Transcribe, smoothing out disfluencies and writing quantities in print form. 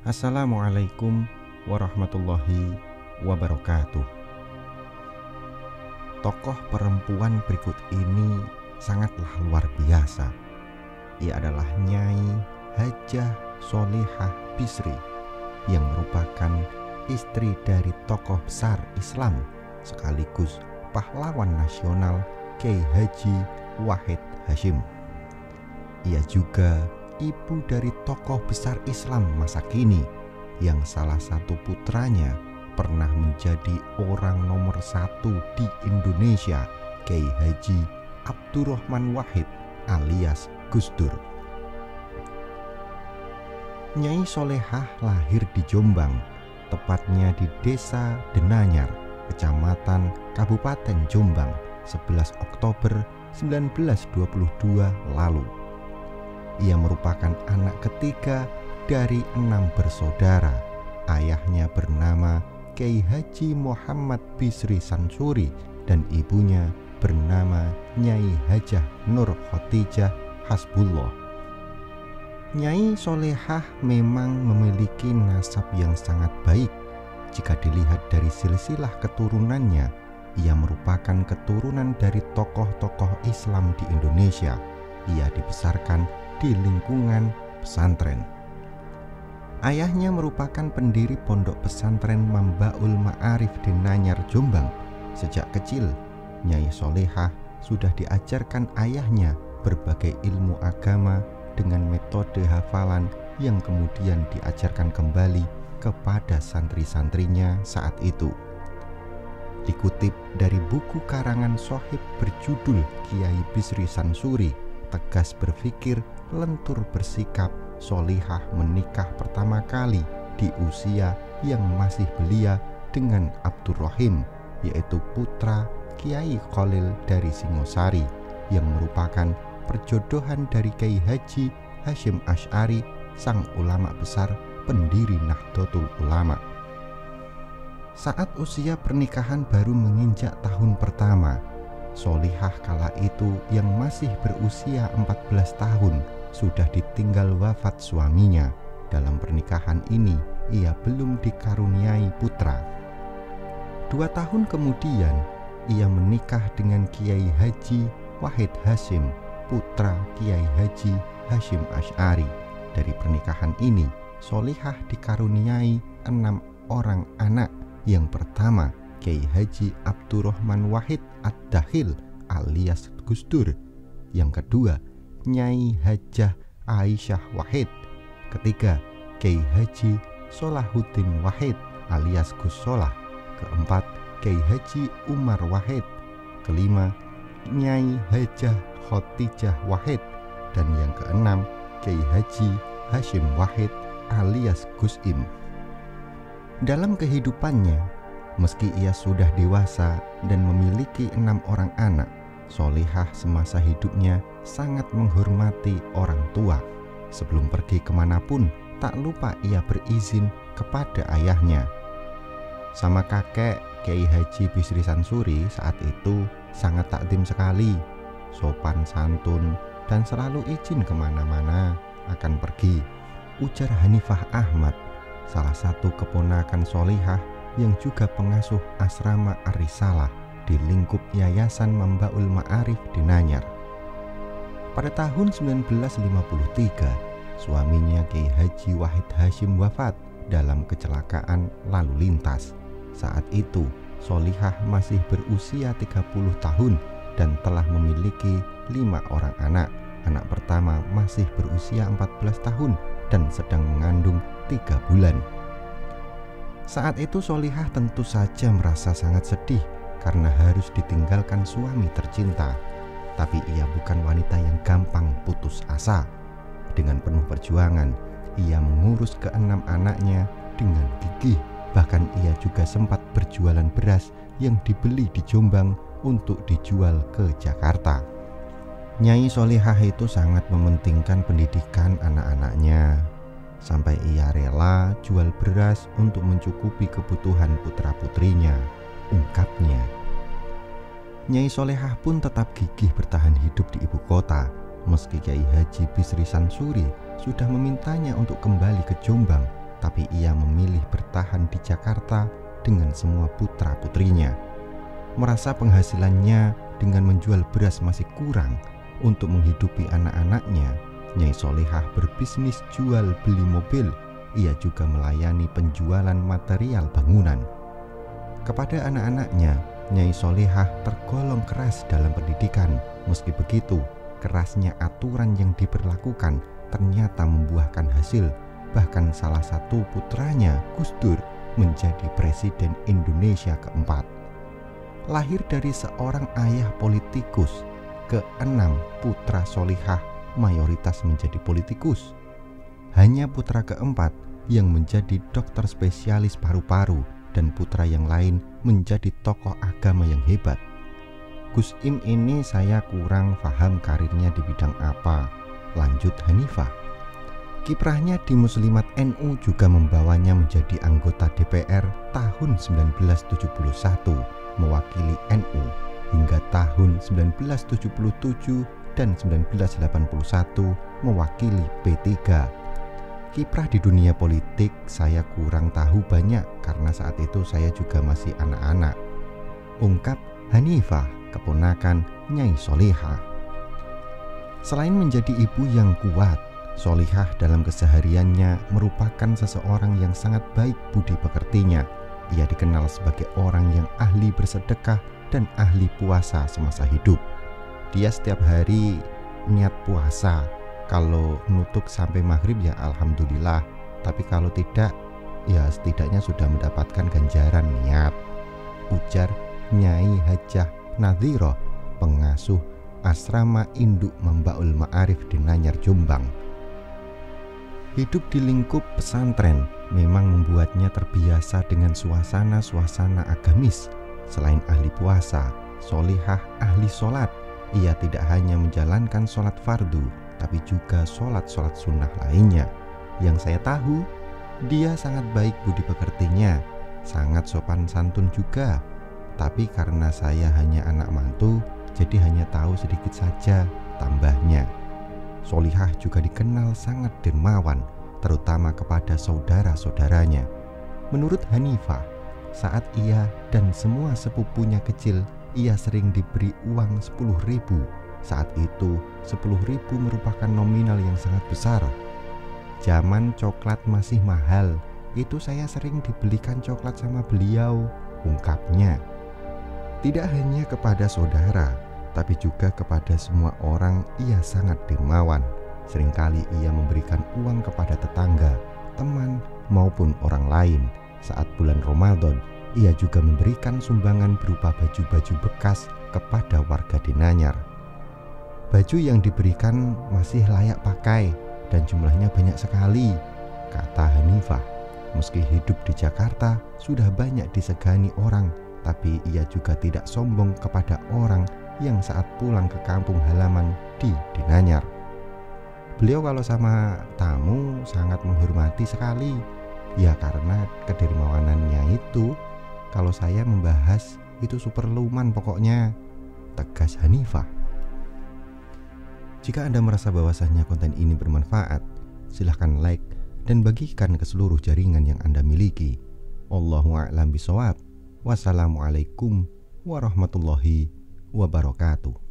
Assalamualaikum warahmatullahi wabarakatuh. Tokoh perempuan berikut ini sangatlah luar biasa. Ia adalah Nyai Hajah Sholihah Bisri yang merupakan istri dari tokoh besar Islam sekaligus pahlawan nasional Kiai Haji Wahid Hasyim. Ia juga ibu dari tokoh besar Islam masa kini yang salah satu putranya pernah menjadi orang nomor 1 di Indonesia, Kiai Haji Abdurrahman Wahid alias Gus Dur. Nyai Sholihah lahir di Jombang, tepatnya di Desa Denanyar, Kecamatan Kabupaten Jombang, 11 Oktober 1922 lalu. Ia merupakan anak ketiga dari 6 bersaudara. Ayahnya bernama Kiai Haji Muhammad Bisri Sansuri dan ibunya bernama Nyai Hajah Nur Khotijah Hasbullah. Nyai Sholihah memang memiliki nasab yang sangat baik. Jika dilihat dari silsilah keturunannya, ia merupakan keturunan dari tokoh-tokoh Islam di Indonesia. Ia dibesarkan di lingkungan pesantren. Ayahnya merupakan pendiri pondok pesantren Mambaul Ma'arif di Nanyar, Jombang. Sejak kecil, Nyai Sholihah sudah diajarkan ayahnya berbagai ilmu agama dengan metode hafalan yang kemudian diajarkan kembali kepada santri-santrinya saat itu. Dikutip dari buku karangan Sohib berjudul Kiai Bisri Sansuri, tegas berpikir, lentur bersikap, Sholihah menikah pertama kali di usia yang masih belia dengan Abdurrahim, yaitu putra Kiai Khalil dari Singosari, yang merupakan perjodohan dari Kiai Haji Hasyim Asy'ari, sang ulama besar pendiri Nahdlatul Ulama. Saat usia pernikahan baru menginjak tahun pertama, Sholihah kala itu yang masih berusia 14 tahun sudah ditinggal wafat suaminya. Dalam pernikahan ini ia belum dikaruniai putra. 2 tahun kemudian ia menikah dengan Kiai Haji Wahid Hasyim, putra Kiai Haji Hasyim Asy'ari. Dari pernikahan ini Sholihah dikaruniai 6 orang anak. Yang pertama, Kiai Haji Abdurrahman Wahid Ad-Dakhil alias Gus Dur. Yang kedua, Nyai Hajah Aisyah Wahid. Ketiga, Kiai Haji Sholahuddin Wahid alias Gus Sholah. Keempat, Kiai Haji Umar Wahid. Kelima, Nyai Hajah Khotijah Wahid. Dan yang keenam, Kiai Haji Hasyim Wahid alias Gus Im. Dalam kehidupannya, meski ia sudah dewasa dan memiliki 6 orang anak, Sholihah semasa hidupnya sangat menghormati orang tua. Sebelum pergi kemanapun, tak lupa ia berizin kepada ayahnya. Sama kakek Kiai Haji Bisri Sansuri saat itu sangat takdim sekali, sopan santun, dan selalu izin kemana-mana akan pergi. Ujar Hanifah Ahmad, salah satu keponakan Sholihah yang juga pengasuh asrama Ar-Risalah di lingkup Yayasan Mambaul Ma'arif di Nanyar. Pada tahun 1953, suaminya Kiai Haji Wahid Hasyim wafat dalam kecelakaan lalu lintas. Saat itu, Sholihah masih berusia 30 tahun dan telah memiliki 5 orang anak. Anak pertama masih berusia 14 tahun dan sedang mengandung 3 bulan. Saat itu Sholihah tentu saja merasa sangat sedih karena harus ditinggalkan suami tercinta. Tapi ia bukan wanita yang gampang putus asa. Dengan penuh perjuangan, ia mengurus ke-6 anaknya dengan gigih. Bahkan ia juga sempat berjualan beras yang dibeli di Jombang untuk dijual ke Jakarta. Nyai Sholihah itu sangat mementingkan pendidikan anak-anaknya, sampai ia rela jual beras untuk mencukupi kebutuhan putra-putrinya, ungkapnya. Nyai Sholihah pun tetap gigih bertahan hidup di ibu kota, meski Kiai Haji Bisri Sansuri sudah memintanya untuk kembali ke Jombang. tapi ia memilih bertahan di Jakarta dengan semua putra-putrinya. Merasa penghasilannya dengan menjual beras masih kurang untuk menghidupi anak-anaknya, Nyai Solehah berbisnis jual beli mobil. Ia juga melayani penjualan material bangunan. Kepada anak-anaknya, Nyai Solehah tergolong keras dalam pendidikan. Meski begitu, kerasnya aturan yang diberlakukan ternyata membuahkan hasil. Bahkan salah satu putranya, Gus Dur, menjadi Presiden Indonesia keempat. Lahir dari seorang ayah politikus, keenam putra Solehah mayoritas menjadi politikus. Hanya putra keempat yang menjadi dokter spesialis paru-paru dan putra yang lain menjadi tokoh agama yang hebat. Gus Im ini saya kurang paham karirnya di bidang apa. Lanjut Hanifah. Kiprahnya di Muslimat NU juga membawanya menjadi anggota DPR tahun 1971 mewakili NU hingga tahun 1977 dan 1981 mewakili P3. Kiprah di dunia politik saya kurang tahu banyak karena saat itu saya juga masih anak-anak. Ungkap Hanifah, keponakan Nyai Solehah. Selain menjadi ibu yang kuat, Solehah dalam kesehariannya merupakan seseorang yang sangat baik budi pekertinya. Ia dikenal sebagai orang yang ahli bersedekah dan ahli puasa semasa hidup. Dia setiap hari niat puasa. Kalau nutuk sampai maghrib ya alhamdulillah. Tapi kalau tidak, ya setidaknya sudah mendapatkan ganjaran niat. Ujar Nyai Hajah Nadhiroh, pengasuh Asrama Induk Mambaul Ma'arif di Nanyar, Jombang. Hidup di lingkup pesantren memang membuatnya terbiasa dengan suasana-suasana agamis. Selain ahli puasa, Solehah ahli sholat. Ia tidak hanya menjalankan sholat fardu, tapi juga sholat-sholat sunnah lainnya. Yang saya tahu, dia sangat baik budi pekertinya, sangat sopan santun juga. Tapi karena saya hanya anak mantu, jadi hanya tahu sedikit saja tambahnya. Solehah juga dikenal sangat dermawan, terutama kepada saudara-saudaranya. Menurut Hanifah, saat ia dan semua sepupunya kecil, ia sering diberi uang 10.000. Saat itu 10.000 merupakan nominal yang sangat besar. Zaman coklat masih mahal, itu saya sering dibelikan coklat sama beliau, ungkapnya. Tidak hanya kepada saudara, tapi juga kepada semua orang ia sangat dermawan. Seringkali ia memberikan uang kepada tetangga, teman, maupun orang lain. Saat bulan Ramadan, ia juga memberikan sumbangan berupa baju-baju bekas kepada warga di Nanyar. Baju yang diberikan masih layak pakai dan jumlahnya banyak sekali, kata Hanifah. Meski hidup di Jakarta sudah banyak disegani orang, tapi ia juga tidak sombong kepada orang yang saat pulang ke kampung halaman di Nanyar. Beliau kalau sama tamu sangat menghormati sekali. Ya karena kedermawanannya itu, kalau saya membahas itu superluman pokoknya, tegas Hanifah. Jika Anda merasa bahwasannya konten ini bermanfaat, silahkan like dan bagikan ke seluruh jaringan yang Anda miliki. Wallahu a'lam bishawab. Wassalamualaikum warahmatullahi wabarakatuh.